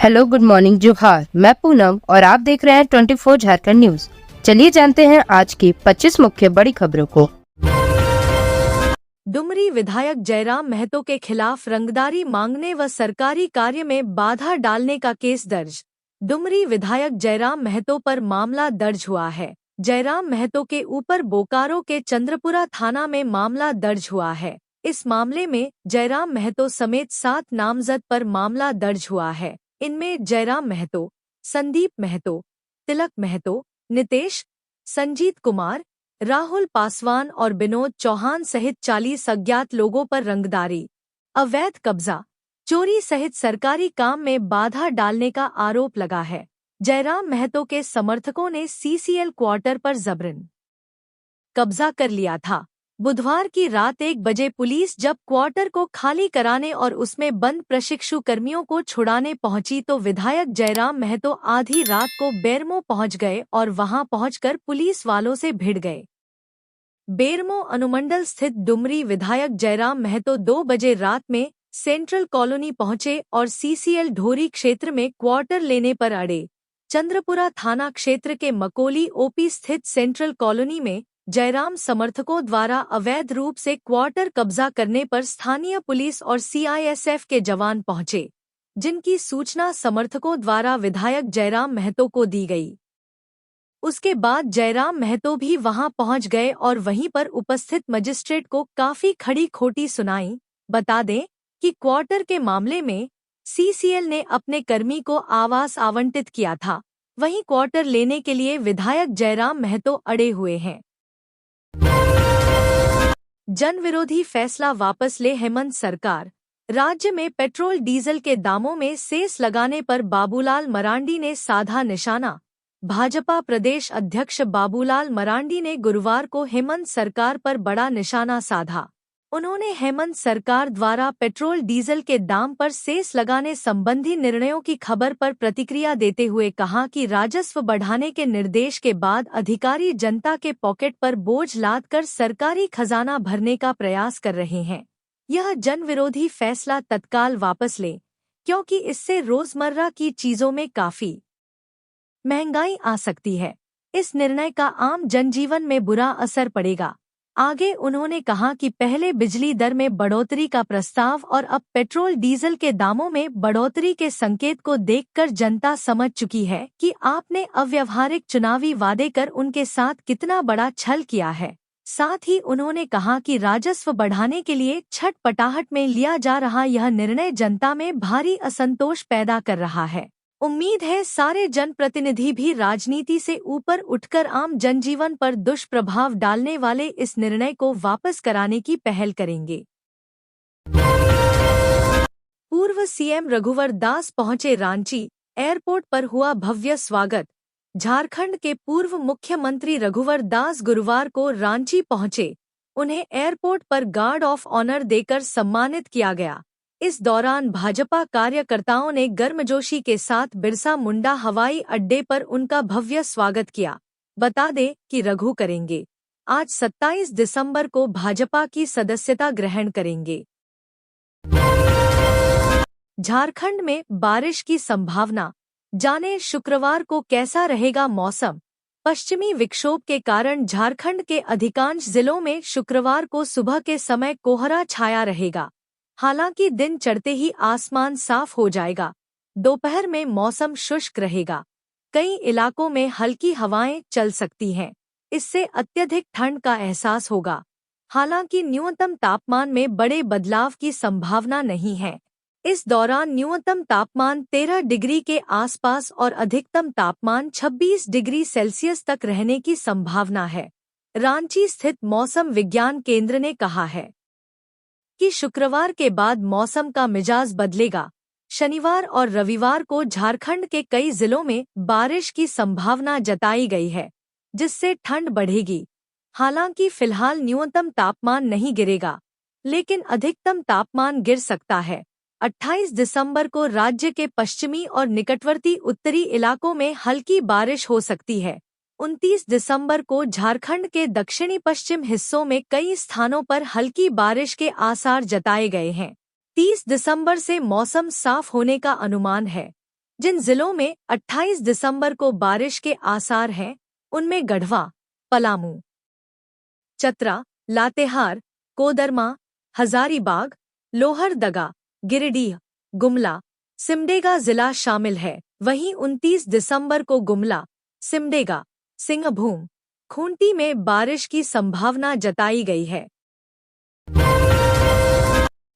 Hello, good morning, जोहार। मैं पूनम और आप देख रहे हैं 24 झारखंड न्यूज। चलिए जानते हैं आज की 25 मुख्य बड़ी खबरों को। डुमरी विधायक जयराम महतो के खिलाफ रंगदारी मांगने व सरकारी कार्य में बाधा डालने का केस दर्ज। डुमरी विधायक जयराम महतो पर मामला दर्ज हुआ है। जयराम महतो के ऊपर बोकारो के चंद्रपुरा थाना में मामला दर्ज हुआ है। इस मामले में जयराम महतो समेत 7 नामजद पर मामला दर्ज हुआ है। इनमें जयराम महतो, संदीप महतो, तिलक महतो, नितेश, संजीत कुमार, राहुल पासवान और विनोद चौहान सहित 40 अज्ञात लोगों पर रंगदारी, अवैध कब्जा, चोरी सहित सरकारी काम में बाधा डालने का आरोप लगा है। जयराम महतो के समर्थकों ने सीसीएल क्वार्टर पर जबरन कब्जा कर लिया था। बुधवार की रात 1 बजे पुलिस जब क्वार्टर को खाली कराने और उसमें बंद प्रशिक्षु कर्मियों को छुड़ाने पहुंची तो विधायक जयराम महतो आधी रात को बेरमो पहुंच गए और वहां पहुंचकर पुलिस वालों से भिड़ गए। बेरमो अनुमंडल स्थित डुमरी विधायक जयराम महतो 2 बजे रात में सेंट्रल कॉलोनी पहुंचे और सीसीएल ढोरी क्षेत्र में क्वार्टर लेने पर अड़े। चंद्रपुरा थाना क्षेत्र के मकोली ओपी स्थित सेंट्रल कॉलोनी में जयराम समर्थकों द्वारा अवैध रूप से क्वार्टर कब्जा करने पर स्थानीय पुलिस और सीआईएसएफ के जवान पहुंचे, जिनकी सूचना समर्थकों द्वारा विधायक जयराम महतो को दी गई। उसके बाद जयराम महतो भी वहां पहुंच गए और वहीं पर उपस्थित मजिस्ट्रेट को काफी खड़ी खोटी सुनाई। बता दें कि क्वार्टर के मामले में सीसीएल ने अपने कर्मी को आवास आवंटित किया था, वहीं क्वार्टर लेने के लिए विधायक जयराम महतो अड़े हुए हैं। जनविरोधी फैसला वापस ले हेमंत सरकार। राज्य में पेट्रोल डीजल के दामों में सेस लगाने पर बाबूलाल मरांडी ने साधा निशाना। भाजपा प्रदेश अध्यक्ष बाबूलाल मरांडी ने गुरुवार को हेमंत सरकार पर बड़ा निशाना साधा। उन्होंने हेमंत सरकार द्वारा पेट्रोल डीजल के दाम पर सेस लगाने संबंधी निर्णयों की खबर पर प्रतिक्रिया देते हुए कहा कि राजस्व बढ़ाने के निर्देश के बाद अधिकारी जनता के पॉकेट पर बोझ लादकर सरकारी खजाना भरने का प्रयास कर रहे हैं। यह जनविरोधी फैसला तत्काल वापस लें, क्योंकि इससे रोजमर्रा की चीजों में काफी महंगाई आ सकती है। इस निर्णय का आम जनजीवन में बुरा असर पड़ेगा। आगे उन्होंने कहा कि पहले बिजली दर में बढ़ोतरी का प्रस्ताव और अब पेट्रोल डीजल के दामों में बढ़ोतरी के संकेत को देखकर जनता समझ चुकी है कि आपने अव्यवहारिक चुनावी वादे कर उनके साथ कितना बड़ा छल किया है। साथ ही उन्होंने कहा कि राजस्व बढ़ाने के लिए छटपटाहट में लिया जा रहा यह निर्णय जनता में भारी असंतोष पैदा कर रहा है। उम्मीद है सारे जनप्रतिनिधि भी राजनीति से ऊपर उठकर आम जनजीवन पर दुष्प्रभाव डालने वाले इस निर्णय को वापस कराने की पहल करेंगे। पूर्व सीएम रघुवर दास पहुंचे रांची। एयरपोर्ट पर हुआ भव्य स्वागत। झारखंड के पूर्व मुख्यमंत्री रघुवर दास गुरुवार को रांची पहुंचे। उन्हें एयरपोर्ट पर गार्ड ऑफ ऑनर देकर सम्मानित किया गया। इस दौरान भाजपा कार्यकर्ताओं ने गर्मजोशी के साथ बिरसा मुंडा हवाई अड्डे पर उनका भव्य स्वागत किया। बता दें कि रघु करेंगे आज 27 दिसंबर को भाजपा की सदस्यता ग्रहण करेंगे। झारखंड में बारिश की संभावना, जाने शुक्रवार को कैसा रहेगा मौसम। पश्चिमी विक्षोभ के कारण झारखंड के अधिकांश जिलों में शुक्रवार को सुबह के समय कोहरा छाया रहेगा। हालांकि दिन चढ़ते ही आसमान साफ हो जाएगा। दोपहर में मौसम शुष्क रहेगा। कई इलाकों में हल्की हवाएं चल सकती हैं। इससे अत्यधिक ठंड का एहसास होगा। हालांकि न्यूनतम तापमान में बड़े बदलाव की संभावना नहीं है। इस दौरान न्यूनतम तापमान 13 डिग्री के आसपास और अधिकतम तापमान 26 डिग्री सेल्सियस तक रहने की संभावना है। रांची स्थित मौसम विज्ञान केंद्र ने कहा है कि शुक्रवार के बाद मौसम का मिजाज बदलेगा। शनिवार और रविवार को झारखंड के कई जिलों में बारिश की संभावना जताई गई है, जिससे ठंड बढ़ेगी। हालांकि फिलहाल न्यूनतम तापमान नहीं गिरेगा, लेकिन अधिकतम तापमान गिर सकता है। 28 दिसंबर को राज्य के पश्चिमी और निकटवर्ती उत्तरी इलाकों में हल्की बारिश हो सकती है। 29 दिसंबर को झारखंड के दक्षिणी पश्चिम हिस्सों में कई स्थानों पर हल्की बारिश के आसार जताए गए हैं। 30 दिसंबर से मौसम साफ होने का अनुमान है। जिन जिलों में 28 दिसंबर को बारिश के आसार हैं, उनमें गढ़वा, पलामू, चतरा, लातेहार, कोदरमा, हजारीबाग, लोहरदगा, गिरिडीह, गुमला, सिमडेगा जिला शामिल है। वहीं 29 दिसंबर को गुमला, सिमडेगा, सिंहभूम, खूंटी में बारिश की संभावना जताई गई है।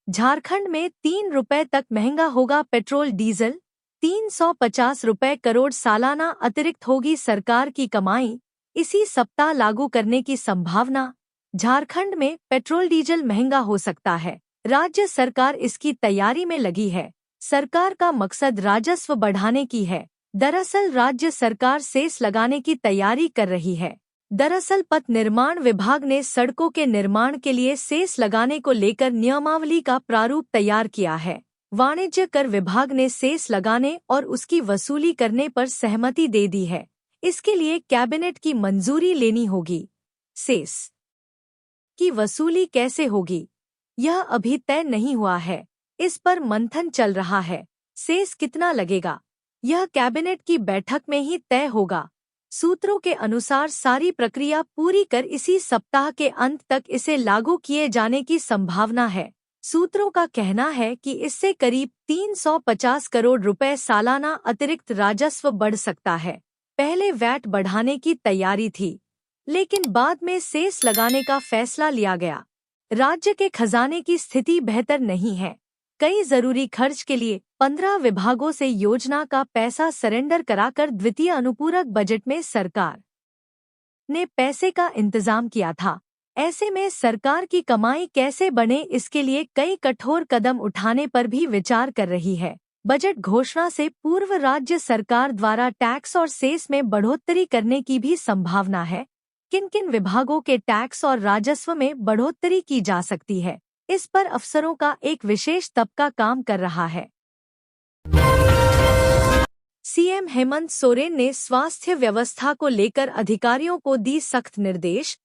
झारखंड में 3 रुपए तक महंगा होगा पेट्रोल डीजल, 350 रुपए करोड़ सालाना अतिरिक्त होगी सरकार की कमाई, इसी सप्ताह लागू करने की संभावना। झारखंड में पेट्रोल डीजल महंगा हो सकता है। राज्य सरकार इसकी तैयारी में लगी है। सरकार का मकसद राजस्व बढ़ाने की है। दरअसल राज्य सरकार सेस लगाने की तैयारी कर रही है। दरअसल पथ निर्माण विभाग ने सड़कों के निर्माण के लिए सेस लगाने को लेकर नियमावली का प्रारूप तैयार किया है। वाणिज्य कर विभाग ने सेस लगाने और उसकी वसूली करने पर सहमति दे दी है। इसके लिए कैबिनेट की मंजूरी लेनी होगी। सेस की वसूली कैसे होगी, यह अभी तय नहीं हुआ है। इस पर मंथन चल रहा है। सेस कितना लगेगा, यह कैबिनेट की बैठक में ही तय होगा। सूत्रों के अनुसार सारी प्रक्रिया पूरी कर इसी सप्ताह के अंत तक इसे लागू किए जाने की संभावना है। सूत्रों का कहना है कि इससे करीब 350 करोड़ रुपए सालाना अतिरिक्त राजस्व बढ़ सकता है। पहले वैट बढ़ाने की तैयारी थी, लेकिन बाद में सेस लगाने का फैसला लिया गया। राज्य के खजाने की स्थिति बेहतर नहीं है। कई जरूरी खर्च के लिए 15 विभागों से योजना का पैसा सरेंडर कराकर द्वितीय अनुपूरक बजट में सरकार ने पैसे का इंतजाम किया था। ऐसे में सरकार की कमाई कैसे बढ़े, इसके लिए कई कठोर कदम उठाने पर भी विचार कर रही है। बजट घोषणा से पूर्व राज्य सरकार द्वारा टैक्स और सेस में बढ़ोतरी करने की भी संभावना है। किन किन विभागों के टैक्स और राजस्व में बढ़ोतरी की जा सकती है, इस पर अफसरों का एक विशेष तबका काम कर रहा है। सीएम हेमंत सोरेन ने स्वास्थ्य व्यवस्था को लेकर अधिकारियों को दी सख्त निर्देश।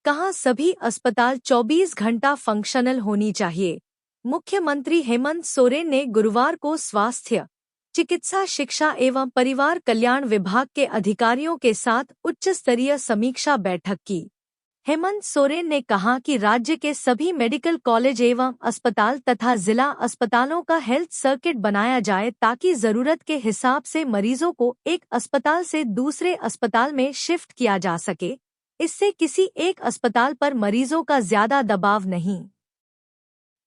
कहा, सभी अस्पताल 24 घंटा फंक्शनल होनी चाहिए। मुख्यमंत्री हेमंत सोरेन ने गुरुवार को स्वास्थ्य, चिकित्सा शिक्षा एवं परिवार कल्याण विभाग के अधिकारियों के साथ उच्च स्तरीय समीक्षा बैठक की। हेमंत सोरेन ने कहा कि राज्य के सभी मेडिकल कॉलेज एवं अस्पताल तथा जिला अस्पतालों का हेल्थ सर्किट बनाया जाए ताकि जरूरत के हिसाब से मरीजों को एक अस्पताल से दूसरे अस्पताल में शिफ्ट किया जा सके। इससे किसी एक अस्पताल पर मरीजों का ज्यादा दबाव नहीं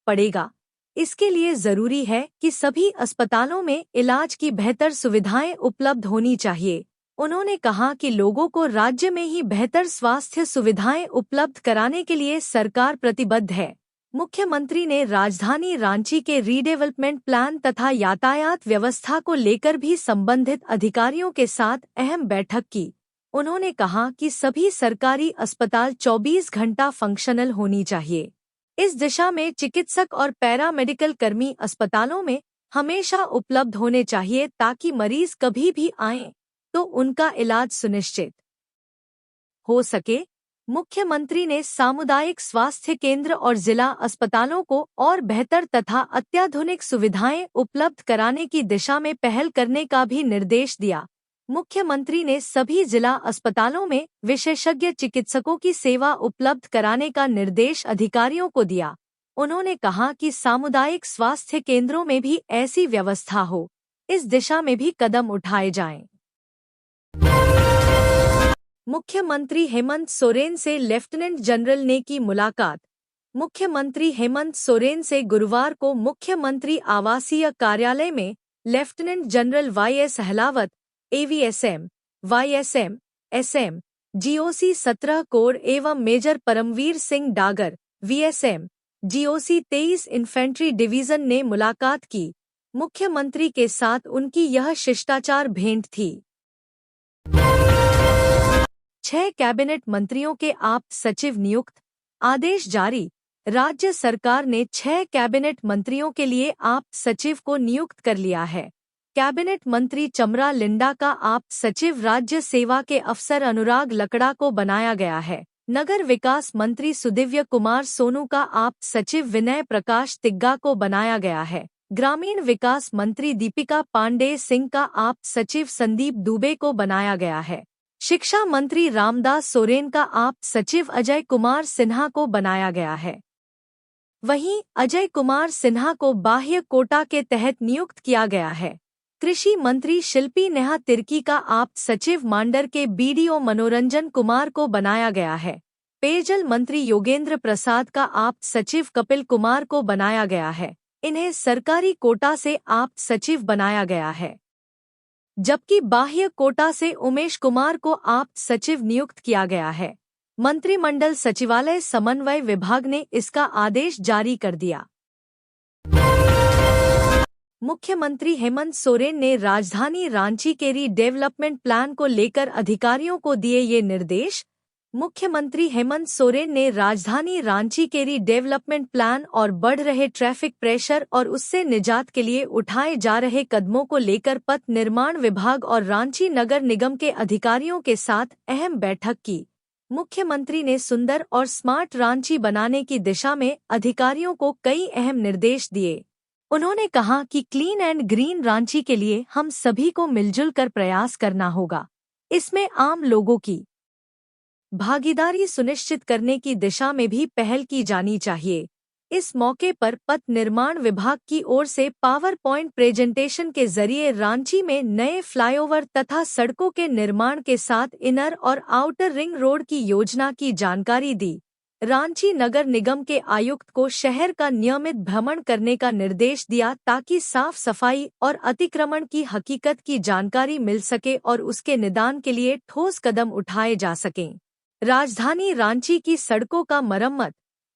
पड़ेगा। इसके लिए जरूरी है कि सभी अस्पतालों में इलाज की बेहतर सुविधाएं उपलब्ध होनी चाहिए। उन्होंने कहा कि लोगों को राज्य में ही बेहतर स्वास्थ्य सुविधाएं उपलब्ध कराने के लिए सरकार प्रतिबद्ध है। मुख्यमंत्री ने राजधानी रांची के रीडेवलपमेंट प्लान तथा यातायात व्यवस्था को लेकर भी संबंधित अधिकारियों के साथ अहम बैठक की। उन्होंने कहा कि सभी सरकारी अस्पताल 24 घंटा फंक्शनल होनी चाहिए। इस दिशा में चिकित्सक और पैरामेडिकल कर्मी अस्पतालों में हमेशा उपलब्ध होने चाहिए ताकि मरीज कभी भी आएं तो उनका इलाज सुनिश्चित हो सके। मुख्यमंत्री ने सामुदायिक स्वास्थ्य केंद्र और जिला अस्पतालों को और बेहतर तथा अत्याधुनिक सुविधाएं उपलब्ध कराने की दिशा में पहल करने का भी निर्देश दिया। मुख्यमंत्री ने सभी जिला अस्पतालों में विशेषज्ञ चिकित्सकों की सेवा उपलब्ध कराने का निर्देश अधिकारियों को दिया। उन्होंने कहा कि सामुदायिक स्वास्थ्य केंद्रों में भी ऐसी व्यवस्था हो। इस दिशा में भी कदम उठाए जाएं। मुख्यमंत्री हेमंत सोरेन से लेफ्टिनेंट जनरल ने की मुलाकात। मुख्यमंत्री हेमंत सोरेन से गुरुवार को मुख्यमंत्री आवासीय कार्यालय में lieutenant general YS Halawat, AVSM, YSM, SM, GOC 17 corps एवं major Paramvir Singh Dagar, VSM, GOC 23 infantry division ने मुलाकात की। मुख्यमंत्री के साथ उनकी यह शिष्टाचार भेंट थी। 6 कैबिनेट मंत्रियों के आप सचिव नियुक्त, आदेश जारी। राज्य सरकार ने 6 कैबिनेट मंत्रियों के लिए आप सचिव को नियुक्त कर लिया है। कैबिनेट मंत्री चमरा लिंडा का आप सचिव राज्य सेवा के अफसर अनुराग लकड़ा को बनाया गया है। नगर विकास मंत्री सुदिव्य कुमार सोनू का आप सचिव विनय प्रकाश तिग्गा को बनाया गया है। ग्रामीण विकास मंत्री दीपिका पांडे सिंह का आप सचिव संदीप दुबे को बनाया गया है। शिक्षा मंत्री रामदास सोरेन का आप सचिव अजय कुमार सिन्हा को बनाया गया है। वहीं अजय कुमार सिन्हा को बाह्य कोटा के तहत नियुक्त किया गया है। कृषि मंत्री शिल्पी नेहा तिर्की का आप सचिव मांडर के बीडीओ मनोरंजन कुमार को बनाया गया है। पेयजल मंत्री योगेंद्र प्रसाद का आप सचिव कपिल कुमार को बनाया गया है। इन्हें सरकारी कोटा से आप सचिव बनाया गया है, जबकि बाह्य कोटा से उमेश कुमार को आप सचिव नियुक्त किया गया है। मंत्रिमंडल सचिवालय समन्वय विभाग ने इसका आदेश जारी कर दिया। मुख्यमंत्री हेमंत सोरेन ने राजधानी रांची के रीडेवलपमेंट प्लान को लेकर अधिकारियों को दिए ये निर्देश। मुख्यमंत्री हेमंत सोरेन ने राजधानी रांची के रीडेवलपमेंट प्लान और बढ़ रहे ट्रैफिक प्रेशर और उससे निजात के लिए उठाए जा रहे कदमों को लेकर पथ निर्माण विभाग और रांची नगर निगम के अधिकारियों के साथ अहम बैठक की। मुख्यमंत्री ने सुंदर और स्मार्ट रांची बनाने की दिशा में अधिकारियों को कई अहम निर्देश दिए। उन्होंने कहा कि क्लीन एंड ग्रीन रांची के लिए हम सभी को मिलजुल कर प्रयास करना होगा। इसमें आम लोगों की भागीदारी सुनिश्चित करने की दिशा में भी पहल की जानी चाहिए। इस मौके पर पथ निर्माण विभाग की ओर से पावर पॉइंट प्रेजेंटेशन के जरिए रांची में नए फ्लाईओवर तथा सड़कों के निर्माण के साथ इनर और आउटर रिंग रोड की योजना की जानकारी दी। रांची नगर निगम के आयुक्त को शहर का नियमित भ्रमण करने का निर्देश दिया ताकि साफ सफाई और अतिक्रमण की हकीकत की जानकारी मिल सके और उसके निदान के लिए ठोस कदम उठाए जा सकें। राजधानी रांची की सड़कों का मरम्मत,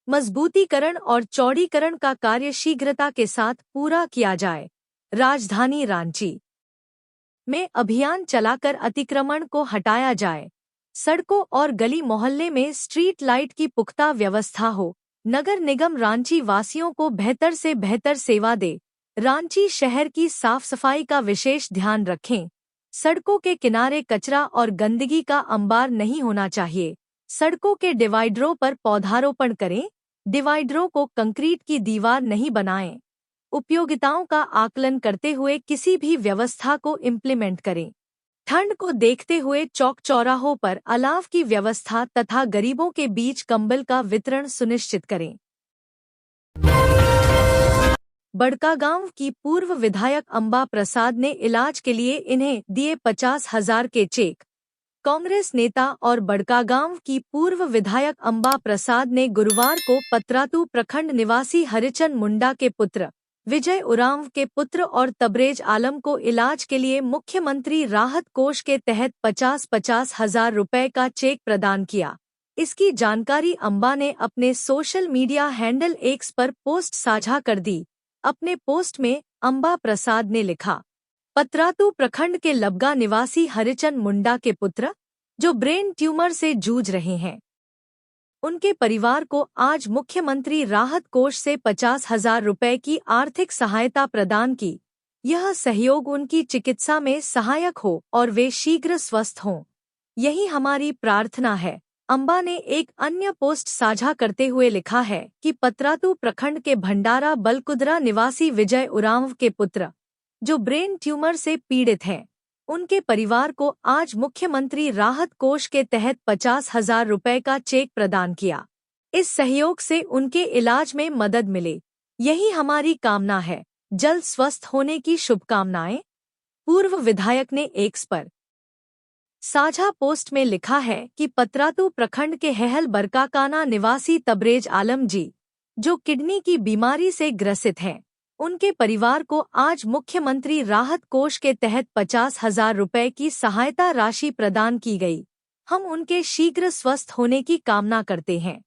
मजबूतीकरण और चौड़ीकरण का कार्य शीघ्रता के साथ पूरा किया जाए। राजधानी रांची में अभियान चलाकर अतिक्रमण को हटाया जाए। सड़कों और गली मोहल्ले में स्ट्रीट लाइट की पुख्ता व्यवस्था हो। नगर निगम रांची वासियों को बेहतर से बेहतर सेवा दे। रांची शहर की साफ सफाई का विशेष ध्यान रखें। सड़कों के किनारे कचरा और गंदगी का अंबार नहीं होना चाहिए। सड़कों के डिवाइडरों पर पौधारोपण करें। डिवाइडरों को कंक्रीट की दीवार नहीं बनाएं। उपयोगिताओं का आकलन करते हुए किसी भी व्यवस्था को इम्प्लीमेंट करें। ठंड को देखते हुए चौक चौराहों पर अलाव की व्यवस्था तथा गरीबों के बीच कंबल का वितरण सुनिश्चित करें। बड़कागांव की पूर्व विधायक अंबा प्रसाद ने इलाज के लिए इन्हें दिए 50,000 के चेक। कांग्रेस नेता और बड़कागांव की पूर्व विधायक अंबा प्रसाद ने गुरुवार को पतरातू प्रखंड निवासी हरिचंद मुंडा के पुत्र विजय उरांव के पुत्र और तबरेज आलम को इलाज के लिए मुख्यमंत्री राहत कोष के तहत 50,000 रुपए का चेक प्रदान किया। इसकी जानकारी अंबा ने अपने सोशल मीडिया हैंडल एक्स पर पोस्ट साझा कर दी। अपने पोस्ट में अंबा प्रसाद ने लिखा, पतरातू प्रखंड के लबगा निवासी हरिचंद मुंडा के पुत्र जो ब्रेन ट्यूमर से जूझ रहे हैं, उनके परिवार को आज मुख्यमंत्री राहत कोष से 50,000 रुपए की आर्थिक सहायता प्रदान की। यह सहयोग उनकी चिकित्सा में सहायक हो और वे शीघ्र स्वस्थ हों, यही हमारी प्रार्थना है। अंबा ने एक अन्य पोस्ट साझा करते हुए लिखा है कि पतरातू प्रखंड के भंडारा बलकुदरा निवासी विजय उरांव के पुत्र जो ब्रेन ट्यूमर से पीड़ित हैं, उनके परिवार को आज मुख्यमंत्री राहत कोष के तहत 50,000 रुपए का चेक प्रदान किया। इस सहयोग से उनके इलाज में मदद मिले, यही हमारी कामना है। जल्द स्वस्थ होने की शुभकामनाएं। पूर्व विधायक ने एक्स पर साझा पोस्ट में लिखा है कि पतरातू प्रखंड के हेहल बरकाकाना निवासी तबरेज आलम जी जो किडनी की बीमारी से ग्रसित हैं, उनके परिवार को आज मुख्यमंत्री राहत कोष के तहत 50,000 रुपए की सहायता राशि प्रदान की गई। हम उनके शीघ्र स्वस्थ होने की कामना करते हैं।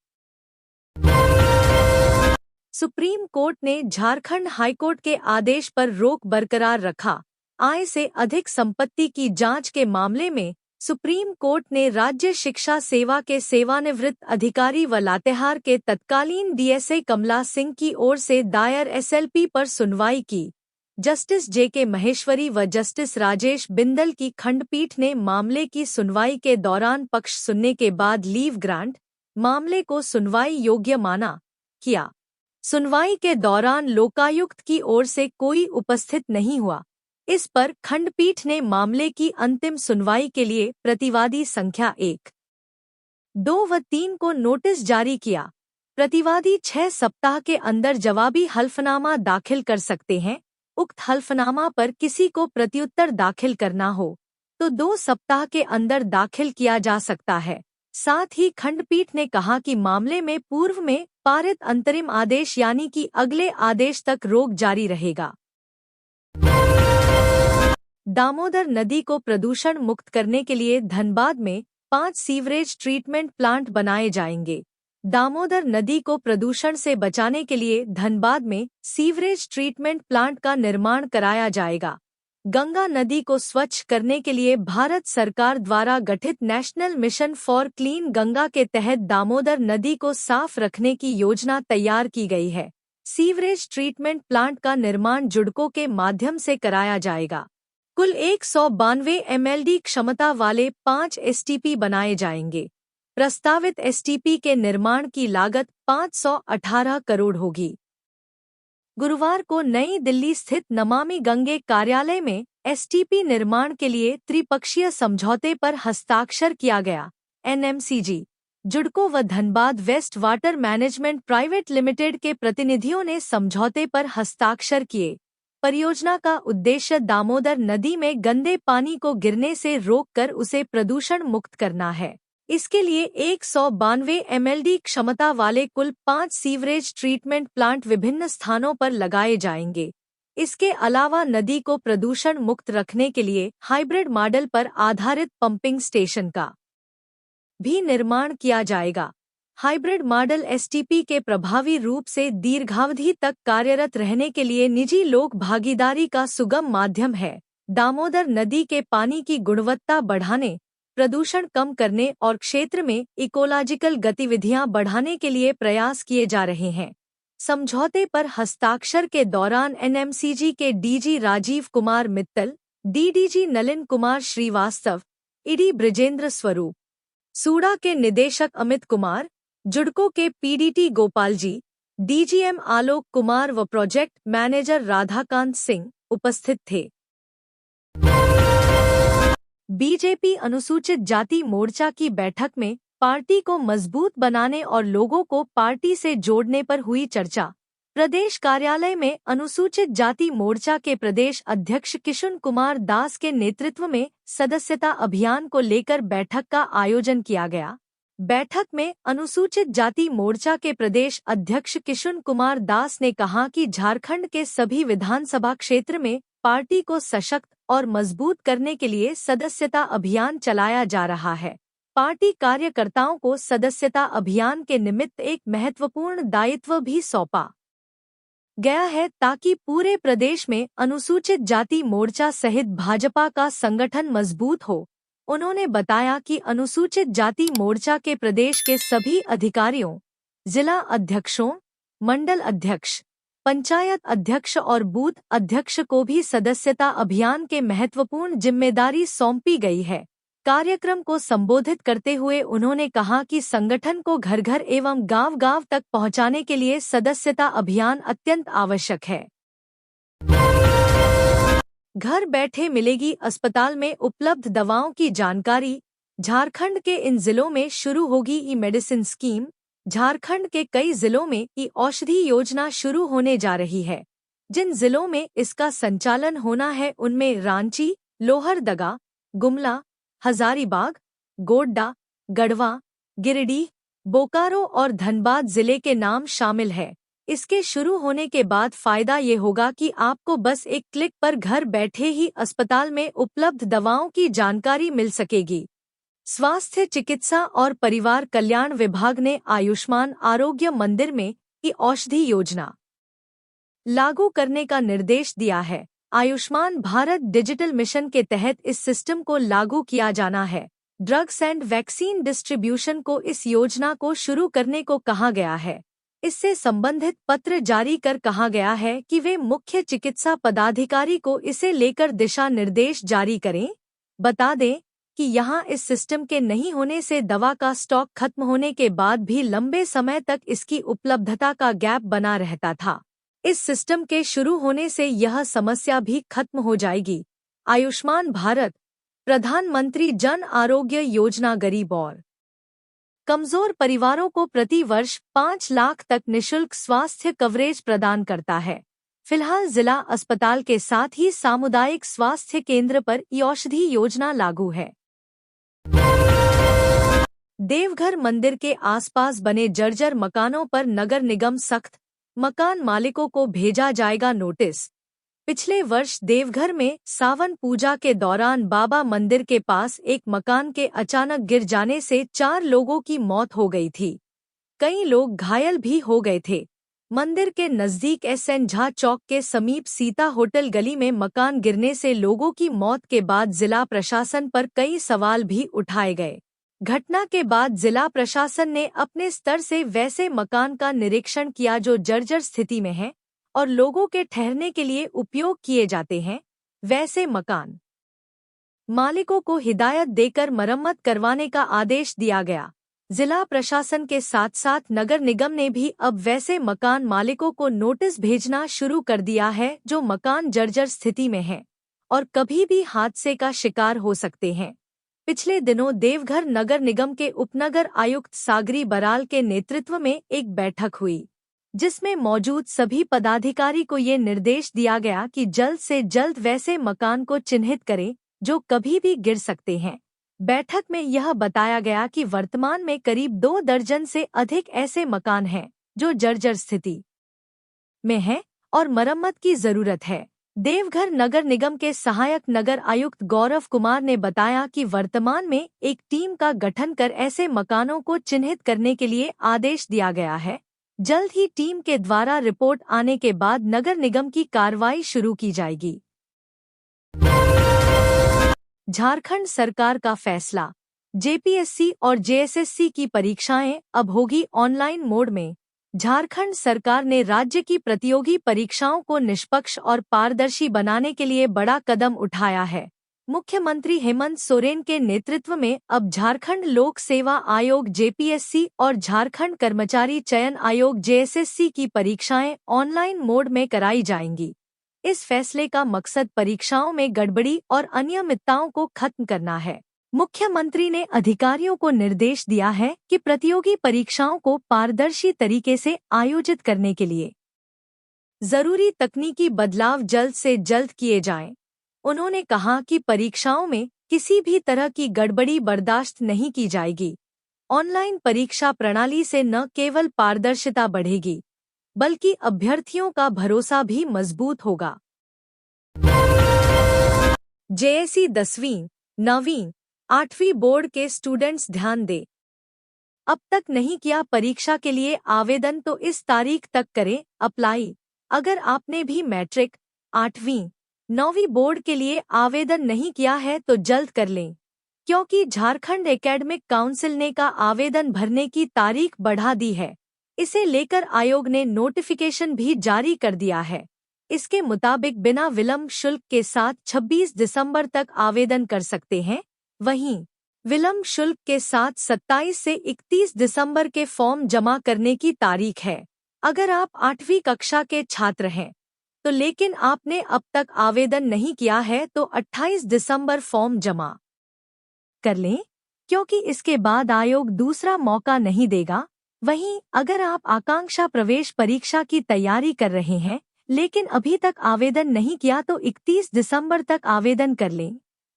सुप्रीम कोर्ट ने झारखंड हाईकोर्ट के आदेश पर रोक बरकरार रखा। आय से अधिक संपत्ति की जांच के मामले में सुप्रीम कोर्ट ने राज्य शिक्षा सेवा के सेवानिवृत्त अधिकारी व लातेहार के तत्कालीन डीएसए कमला सिंह की ओर से दायर एसएलपी पर सुनवाई की। जस्टिस जेके महेश्वरी व जस्टिस राजेश बिंदल की खंडपीठ ने मामले की सुनवाई के दौरान पक्ष सुनने के बाद लीव ग्रांट मामले को सुनवाई योग्य माना किया। सुनवाई के दौरान लोकायुक्त की ओर से कोई उपस्थित नहीं हुआ। इस पर खंडपीठ ने मामले की अंतिम सुनवाई के लिए प्रतिवादी संख्या 1, 2 व 3 को नोटिस जारी किया। प्रतिवादी 6 सप्ताह के अंदर जवाबी हल्फनामा दाखिल कर सकते हैं। उक्त हल्फनामा पर किसी को प्रत्युत्तर दाखिल करना हो तो 2 सप्ताह के अंदर दाखिल किया जा सकता है। साथ ही खंडपीठ ने कहा कि मामले में पूर्व में पारित अंतरिम आदेश यानी कि अगले आदेश तक रोक जारी रहेगा। दामोदर नदी को प्रदूषण मुक्त करने के लिए धनबाद में 5 सीवरेज ट्रीटमेंट प्लांट बनाए जाएंगे। दामोदर नदी को प्रदूषण से बचाने के लिए धनबाद में सीवरेज ट्रीटमेंट प्लांट का निर्माण कराया जाएगा। गंगा नदी को स्वच्छ करने के लिए भारत सरकार द्वारा गठित national mission for clean Ganga के तहत दामोदर नदी को साफ रखने की योजना तैयार की गई है। सीवरेज ट्रीटमेंट प्लांट का निर्माण जुडको के माध्यम से कराया जाएगा। कुल 192 MLD क्षमता वाले 5 STP बनाए जाएंगे। प्रस्तावित STP के निर्माण की लागत 518 करोड़ होगी। गुरुवार को नई दिल्ली स्थित नमामि गंगे कार्यालय में STP निर्माण के लिए त्रिपक्षीय समझौते पर हस्ताक्षर किया गया। NMCG, जुडको व Dhanbad west water management private limited के प्रतिनिधियों ने समझौते पर हस्ताक्षर किए। परियोजना का उद्देश्य दामोदर नदी में गंदे पानी को गिरने से रोककर उसे प्रदूषण मुक्त करना है। इसके लिए 192 MLD क्षमता वाले कुल 5 सीवरेज ट्रीटमेंट प्लांट विभिन्न स्थानों पर लगाए जाएंगे। इसके अलावा नदी को प्रदूषण मुक्त रखने के लिए हाइब्रिड मॉडल पर आधारित पंपिंग स्टेशन का भी निर्माण किया जाएगा। हाइब्रिड मॉडल STP के प्रभावी रूप से दीर्घावधि तक कार्यरत रहने के लिए निजी लोक भागीदारी का सुगम माध्यम है। दामोदर नदी के पानी की गुणवत्ता बढ़ाने, प्रदूषण कम करने और क्षेत्र में इकोलॉजिकल गतिविधियां बढ़ाने के लिए प्रयास किए जा रहे हैं। समझौते पर हस्ताक्षर के दौरान NMCG के DG Rajiv Kumar Mittal, DDG Nalin Kumar Srivastava, ED Brijendra स्वरूप, सूडा के निदेशक अमित कुमार, जुडको के PDT गोपाल जी, DGM आलोक कुमार व प्रोजेक्ट मैनेजर राधाकांत सिंह उपस्थित थे। बीजेपी अनुसूचित जाति मोर्चा की बैठक में पार्टी को मजबूत बनाने और लोगों को पार्टी से जोड़ने पर हुई चर्चा। प्रदेश कार्यालय में अनुसूचित जाति मोर्चा के प्रदेश अध्यक्ष किशुन कुमार दास के नेतृत्व में सदस्यता अभियान को लेकर बैठक का आयोजन किया गया। बैठक में अनुसूचित जाति मोर्चा के प्रदेश अध्यक्ष किशुन कुमार दास ने कहा कि झारखंड के सभी विधानसभा क्षेत्र में पार्टी को सशक्त और मजबूत करने के लिए सदस्यता अभियान चलाया जा रहा है। पार्टी कार्यकर्ताओं को सदस्यता अभियान के निमित्त एक महत्वपूर्ण दायित्व भी सौंपा गया है ताकि पूरे प्रदेश में अनुसूचित जाति मोर्चा सहित भाजपा का संगठन मजबूत हो। उन्होंने बताया कि अनुसूचित जाति मोर्चा के प्रदेश के सभी अधिकारियों, जिला अध्यक्षों, मंडल अध्यक्ष, पंचायत अध्यक्ष और बूथ अध्यक्ष को भी सदस्यता अभियान के महत्वपूर्ण जिम्मेदारी सौंपी गई है। कार्यक्रम को संबोधित करते हुए उन्होंने कहा कि संगठन को घर घर एवं गांव गांव तक पहुंचाने के लिए सदस्यता अभियान अत्यंत आवश्यक है। घर बैठे मिलेगी अस्पताल में उपलब्ध दवाओं की जानकारी। झारखंड के इन जिलों में शुरू होगी ई मेडिसिन स्कीम। झारखंड के कई जिलों में ई औषधि योजना शुरू होने जा रही है। जिन जिलों में इसका संचालन होना है उनमें रांची, लोहरदगा, गुमला, हजारीबाग, गोड्डा, गढ़वा, गिरिडीह, बोकारो और धनबाद जिले के नाम शामिल है। इसके शुरू होने के बाद फायदा ये होगा कि आपको बस एक क्लिक पर घर बैठे ही अस्पताल में उपलब्ध दवाओं की जानकारी मिल सकेगी। स्वास्थ्य चिकित्सा और परिवार कल्याण विभाग ने आयुष्मान आरोग्य मंदिर में ई औषधि योजना लागू करने का निर्देश दिया है। आयुष्मान भारत डिजिटल मिशन के तहत इस सिस्टम को लागू किया जाना है। ड्रग्स एंड वैक्सीन डिस्ट्रीब्यूशन को इस योजना को शुरू करने को कहा गया है। इससे संबंधित पत्र जारी कर कहा गया है कि वे मुख्य चिकित्सा पदाधिकारी को इसे लेकर दिशा निर्देश जारी करें। बता दें कि यहाँ इस सिस्टम के नहीं होने से दवा का स्टॉक खत्म होने के बाद भी लंबे समय तक इसकी उपलब्धता का गैप बना रहता था। इस सिस्टम के शुरू होने से यह समस्या भी खत्म हो जाएगी। आयुष्मान भारत, प्रधानमंत्री जन आरोग्य योजना गरीब और कमजोर परिवारों को प्रति वर्ष 5 लाख तक निशुल्क स्वास्थ्य कवरेज प्रदान करता है। फिलहाल जिला अस्पताल के साथ ही सामुदायिक स्वास्थ्य केंद्र पर ई-औषधि योजना लागू है। देवघर मंदिर के आसपास बने जर्जर मकानों पर नगर निगम सख्त, मकान मालिकों को भेजा जाएगा नोटिस। पिछले वर्ष देवघर में सावन पूजा के दौरान बाबा मंदिर के पास एक मकान के अचानक गिर जाने से 4 लोगों की मौत हो गई थी। कई लोग घायल भी हो गए थे। मंदिर के नजदीक एसएन झा चौक के समीप सीता होटल गली में मकान गिरने से लोगों की मौत के बाद जिला प्रशासन पर कई सवाल भी उठाए गए। घटना के बाद जिला प्रशासन ने अपने स्तर से वैसे मकान का निरीक्षण किया जो जर्जर स्थिति में हैं और लोगों के ठहरने के लिए उपयोग किए जाते हैं। वैसे मकान मालिकों को हिदायत देकर मरम्मत करवाने का आदेश दिया गया। जिला प्रशासन के साथ साथ नगर निगम ने भी अब वैसे मकान मालिकों को नोटिस भेजना शुरू कर दिया है जो मकान जर्जर स्थिति में हैं और कभी भी हादसे का शिकार हो सकते हैं। पिछले दिनों देवघर नगर निगम के उपनगर आयुक्त सागरी बराल के नेतृत्व में एक बैठक हुई, जिसमें मौजूद सभी पदाधिकारी को ये निर्देश दिया गया कि जल्द से जल्द वैसे मकान को चिन्हित करें जो कभी भी गिर सकते हैं। बैठक में यह बताया गया कि वर्तमान में करीब 2 दर्जन से अधिक ऐसे मकान हैं जो जर्जर स्थिति में हैं और मरम्मत की जरूरत है। देवघर नगर निगम के सहायक नगर आयुक्त गौरव कुमार ने बताया कि वर्तमान में एक टीम का गठन कर ऐसे मकानों को चिन्हित करने के लिए आदेश दिया गया है। जल्द ही टीम के द्वारा रिपोर्ट आने के बाद नगर निगम की कार्रवाई शुरू की जाएगी। झारखंड सरकार का फैसला, जेपीएससी और जेएसएससी की परीक्षाएं अब होगी ऑनलाइन मोड में। झारखंड सरकार ने राज्य की प्रतियोगी परीक्षाओं को निष्पक्ष और पारदर्शी बनाने के लिए बड़ा कदम उठाया है। मुख्यमंत्री हेमंत सोरेन के नेतृत्व में अब झारखंड लोक सेवा आयोग जेपीएससी और झारखंड कर्मचारी चयन आयोग जेएसएससी की परीक्षाएं ऑनलाइन मोड में कराई जाएंगी। इस फैसले का मकसद परीक्षाओं में गड़बड़ी और अनियमितताओं को खत्म करना है। मुख्यमंत्री ने अधिकारियों को निर्देश दिया है कि प्रतियोगी परीक्षाओं को पारदर्शी तरीके से आयोजित करने के लिए जरूरी तकनीकी बदलाव जल्द से जल्द किए जाएं। उन्होंने कहा कि परीक्षाओं में किसी भी तरह की गड़बड़ी बर्दाश्त नहीं की जाएगी। ऑनलाइन परीक्षा प्रणाली से न केवल पारदर्शिता बढ़ेगी बल्कि अभ्यर्थियों का भरोसा भी मजबूत होगा। जेएससी 10वीं, 9वीं, 8वीं बोर्ड के स्टूडेंट्स ध्यान दें। अब तक नहीं किया परीक्षा के लिए आवेदन तो इस तारीख तक करें अप्लाई। अगर आपने भी मैट्रिक, 8वीं, 9वीं बोर्ड के लिए आवेदन नहीं किया है तो जल्द कर लें, क्योंकि झारखंड एकेडमिक काउंसिल ने का आवेदन भरने की तारीख बढ़ा दी है। इसे लेकर आयोग ने नोटिफिकेशन भी जारी कर दिया है। इसके मुताबिक बिना विलंब शुल्क के साथ 26 दिसंबर तक आवेदन कर सकते हैं। वहीं विलंब शुल्क के साथ 27 से 31 दिसंबर के फॉर्म जमा करने की तारीख है। अगर आप 8वीं कक्षा के छात्र हैं तो लेकिन आपने अब तक आवेदन नहीं किया है तो 28 दिसंबर फॉर्म जमा कर लें, क्योंकि इसके बाद आयोग दूसरा मौका नहीं देगा। वहीं अगर आप आकांक्षा प्रवेश परीक्षा की तैयारी कर रहे हैं लेकिन अभी तक आवेदन नहीं किया तो 31 दिसंबर तक आवेदन कर लें,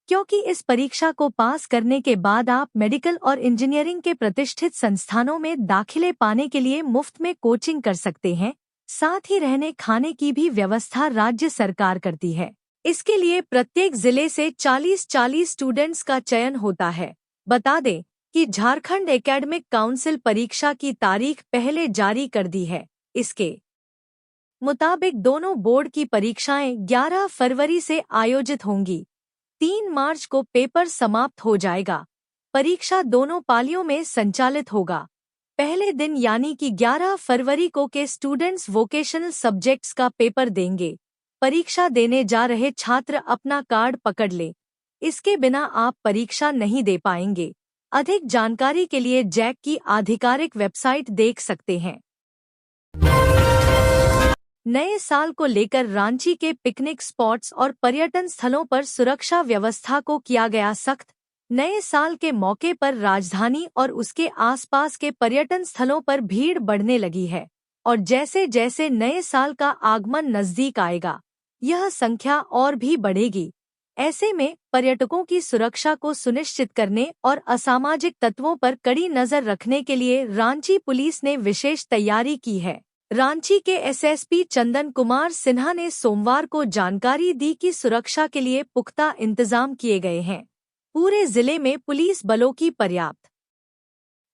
क्योंकि इस परीक्षा को पास करने के बाद आप मेडिकल और इंजीनियरिंग के प्रतिष्ठित संस्थानों में दाखिले पाने के लिए मुफ्त में कोचिंग कर सकते हैं। साथ ही रहने खाने की भी व्यवस्था राज्य सरकार करती है। इसके लिए प्रत्येक जिले से 40-40 स्टूडेंट्स का चयन होता है। बता दें कि झारखंड एकेडमिक काउंसिल परीक्षा की तारीख पहले जारी कर दी है। इसके मुताबिक दोनों बोर्ड की परीक्षाएं 11 फरवरी से आयोजित होंगी। 3 मार्च को पेपर समाप्त हो जाएगा। परीक्षा दोनों पालियों में संचालित होगा। पहले दिन यानी कि 11 फरवरी को के स्टूडेंट्स वोकेशनल सब्जेक्ट्स का पेपर देंगे। परीक्षा देने जा रहे छात्र अपना कार्ड पकड़ लें। इसके बिना आप परीक्षा नहीं दे पाएंगे। अधिक जानकारी के लिए जैक की आधिकारिक वेबसाइट देख सकते हैं। नए साल को लेकर रांची के पिकनिक स्पॉट्स और पर्यटन स्थलों पर सुरक्षा व्यवस्था को किया गया सख्त। नए साल के मौके पर राजधानी और उसके आसपास के पर्यटन स्थलों पर भीड़ बढ़ने लगी है और जैसे जैसे नए साल का आगमन नजदीक आएगा, यह संख्या और भी बढ़ेगी। ऐसे में पर्यटकों की सुरक्षा को सुनिश्चित करने और असामाजिक तत्वों पर कड़ी नजर रखने के लिए रांची पुलिस ने विशेष तैयारी की है। रांची के एसएसपी चंदन कुमार सिन्हा ने सोमवार को जानकारी दी कि सुरक्षा के लिए पुख्ता इंतजाम किए गए हैं। पूरे जिले में पुलिस बलों की पर्याप्त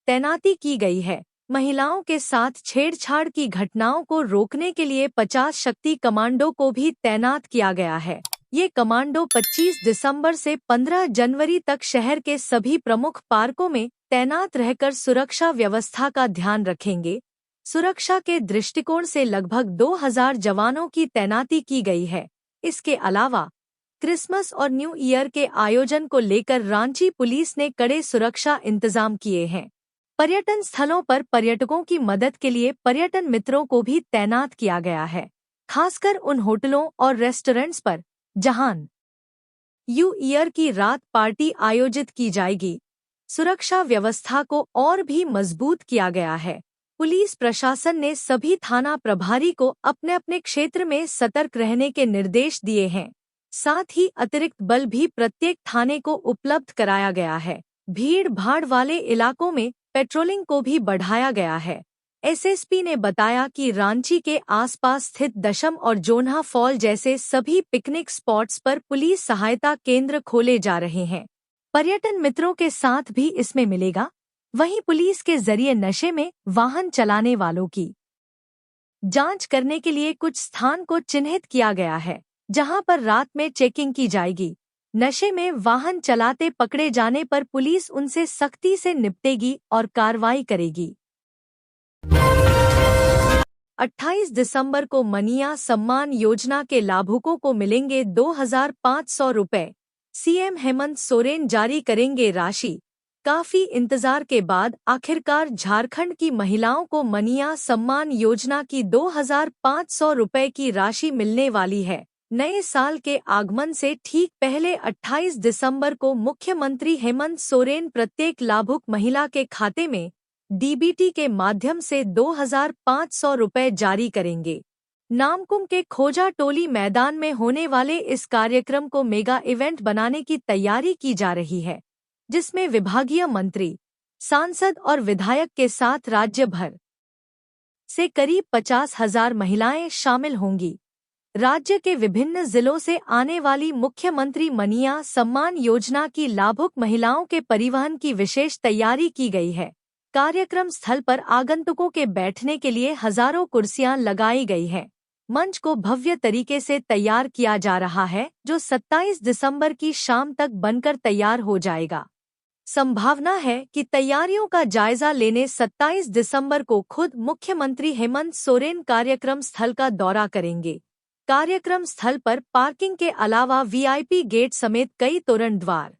तैनाती की गई है। महिलाओं के साथ छेड़छाड़ की घटनाओं को रोकने के लिए 50 शक्ति कमांडो को भी तैनात किया गया है। ये कमांडो 25 दिसंबर से 15 जनवरी तक शहर के सभी प्रमुख पार्कों में तैनात रहकर सुरक्षा व्यवस्था का ध्यान रखेंगे। सुरक्षा के दृष्टिकोण से लगभग 2000 जवानों की तैनाती की गई है। इसके अलावा क्रिसमस और न्यू ईयर के आयोजन को लेकर रांची पुलिस ने कड़े सुरक्षा इंतजाम किए हैं। पर्यटन स्थलों पर पर्यटकों की मदद के लिए पर्यटन मित्रों को भी तैनात किया गया है, खासकर उन होटलों और रेस्टोरेंट्स पर जहां न्यू ईयर की रात पार्टी आयोजित की जाएगी। सुरक्षा व्यवस्था को और भी मजबूत किया गया है। पुलिस प्रशासन ने सभी थाना प्रभारी को अपने अपने क्षेत्र में सतर्क रहने के निर्देश दिए हैं। साथ ही अतिरिक्त बल भी प्रत्येक थाने को उपलब्ध कराया गया है। भीड़ भाड़ वाले इलाकों में पेट्रोलिंग को भी बढ़ाया गया है। एसएसपी ने बताया कि रांची के आसपास स्थित दशम और जोन्हा फॉल जैसे सभी पिकनिक स्पॉट्स पर पुलिस सहायता केंद्र खोले जा रहे हैं। पर्यटन मित्रों के साथ भी इसमें मिलेगा। वहीं पुलिस के जरिए नशे में वाहन चलाने वालों की जांच करने के लिए कुछ स्थान को चिन्हित किया गया है, जहां पर रात में चेकिंग की जाएगी। नशे में वाहन चलाते पकड़े जाने पर पुलिस उनसे सख्ती से निपटेगी और कार्रवाई करेगी। 28 दिसंबर को मनिया सम्मान योजना के लाभुकों को मिलेंगे 2500 रुपए। सीएम हेमंत सोरेन जारी करेंगे राशि। काफी इंतजार के बाद आखिरकार झारखंड की महिलाओं को मनिया सम्मान योजना की 2500 रुपए की राशि मिलने वाली है। नए साल के आगमन से ठीक पहले 28 दिसंबर को मुख्यमंत्री हेमंत सोरेन प्रत्येक लाभुक महिला के खाते में डीबीटी के माध्यम से 2500 रुपए जारी करेंगे। नामकुम के खोजा टोली मैदान में होने वाले इस कार्यक्रम को मेगा इवेंट बनाने की तैयारी की जा रही है, जिसमें विभागीय मंत्री, सांसद और विधायक के साथ राज्य भर से करीब 50,000 महिलाएं शामिल होंगी। राज्य के विभिन्न जिलों से आने वाली मुख्यमंत्री मनिया सम्मान योजना की लाभुक महिलाओं के परिवहन की विशेष तैयारी की गई है। कार्यक्रम स्थल पर आगंतुकों के बैठने के लिए हजारों कुर्सियां लगाई गई हैं। मंच को भव्य तरीके से तैयार किया जा रहा है, जो 27 दिसंबर की शाम तक बनकर तैयार हो जाएगा। संभावना है कि तैयारियों का जायजा लेने 27 दिसंबर को खुद मुख्यमंत्री हेमंत सोरेन कार्यक्रम स्थल का दौरा करेंगे। कार्यक्रम स्थल पर पार्किंग के अलावा वीआईपी गेट समेत कई तोरण द्वार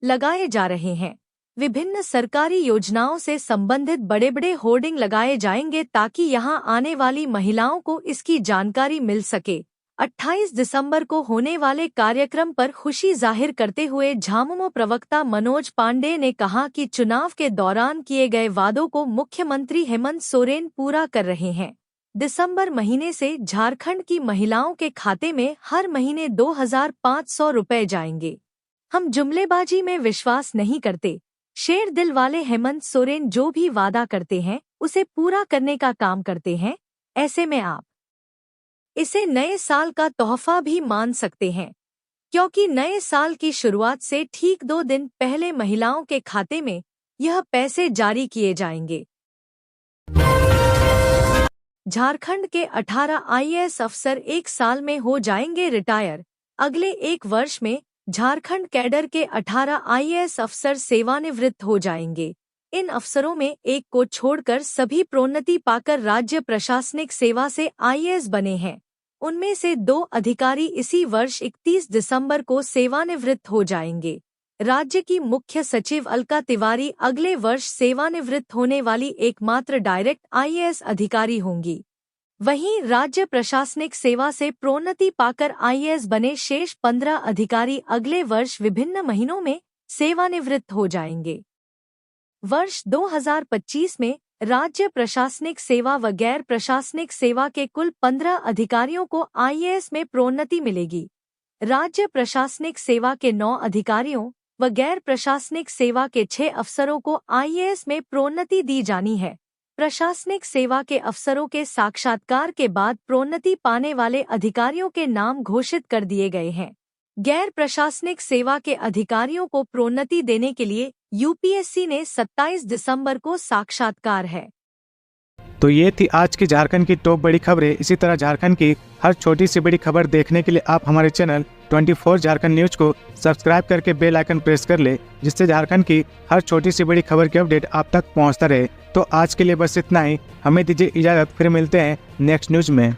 लगाए जा रहे हैं। विभिन्न सरकारी योजनाओं से संबंधित बड़े-बड़े होर्डिंग लगाए जाएंगे ताकि यहां आने वाली महिलाओं को इसकी जानकारी मिल सके। 28 दिसंबर को होने वाले कार्यक्रम पर खुशी जाहिर करते हुए झामुमो प्रवक्ता मनोज पांडे ने कहा कि चुनाव के दौरान किए गए वादों को मुख्यमंत्री हेमंत सोरेन पूरा कर रहे हैं। दिसंबर महीने से झारखंड की महिलाओं के खाते में हर महीने 2500 रुपए जाएंगे। हम जुमलेबाजी में विश्वास नहीं करते। शेर दिल वाले हेमंत सोरेन जो भी वादा करते हैं उसे पूरा करने का काम करते हैं। ऐसे में आप इसे नए साल का तोहफा भी मान सकते हैं, क्योंकि नए साल की शुरुआत से ठीक 2 दिन पहले महिलाओं के खाते में यह पैसे जारी किए जाएंगे। झारखंड के 18 आईएएस अफसर 1 साल में हो जाएंगे रिटायर। अगले 1 वर्ष में झारखंड कैडर के 18 आईएएस अफसर सेवानिवृत्त हो जाएंगे। इन अफसरों में एक को छोड़कर सभी प्रोन्नति पाकर राज्य प्रशासनिक सेवा से आईएएस बने हैं। उनमें से 2 अधिकारी इसी वर्ष 31 दिसंबर को सेवानिवृत्त हो जाएंगे। राज्य की मुख्य सचिव अलका तिवारी अगले वर्ष सेवानिवृत्त होने वाली एकमात्र डायरेक्ट आईएएस अधिकारी होंगी। वहीं राज्य प्रशासनिक सेवा से प्रोन्नति पाकर आईएएस बने शेष 15 अधिकारी अगले वर्ष विभिन्न महीनों में सेवानिवृत्त हो जाएंगे। वर्ष 2025 में राज्य प्रशासनिक सेवा व गैर प्रशासनिक सेवा के कुल 15 अधिकारियों को आईएएस में प्रोन्नति मिलेगी। राज्य प्रशासनिक सेवा के 9 अधिकारियों व गैर प्रशासनिक सेवा के 6 अफसरों को आईएएस में प्रोन्नति दी जानी है। प्रशासनिक सेवा के अफसरों के साक्षात्कार के बाद प्रोन्नति पाने वाले अधिकारियों के नाम घोषित कर दिए गए हैं। गैर प्रशासनिक सेवा के अधिकारियों को प्रोन्नति देने के लिए यूपीएससी ने 27 दिसंबर को साक्षात्कार है। तो ये थी आज की झारखंड की टॉप बड़ी खबरें। इसी तरह झारखंड की हर छोटी सी बड़ी खबर देखने के लिए आप हमारे चैनल 24 झारखंड न्यूज को सब्सक्राइब करके बेल आइकन प्रेस कर ले, जिससे झारखंड की हर छोटी सी बड़ी खबर की अपडेट आप तक पहुंचता रहे। तो आज के लिए बस इतना ही, हमें दीजिए इजाजत, फिर मिलते हैं नेक्स्ट न्यूज में।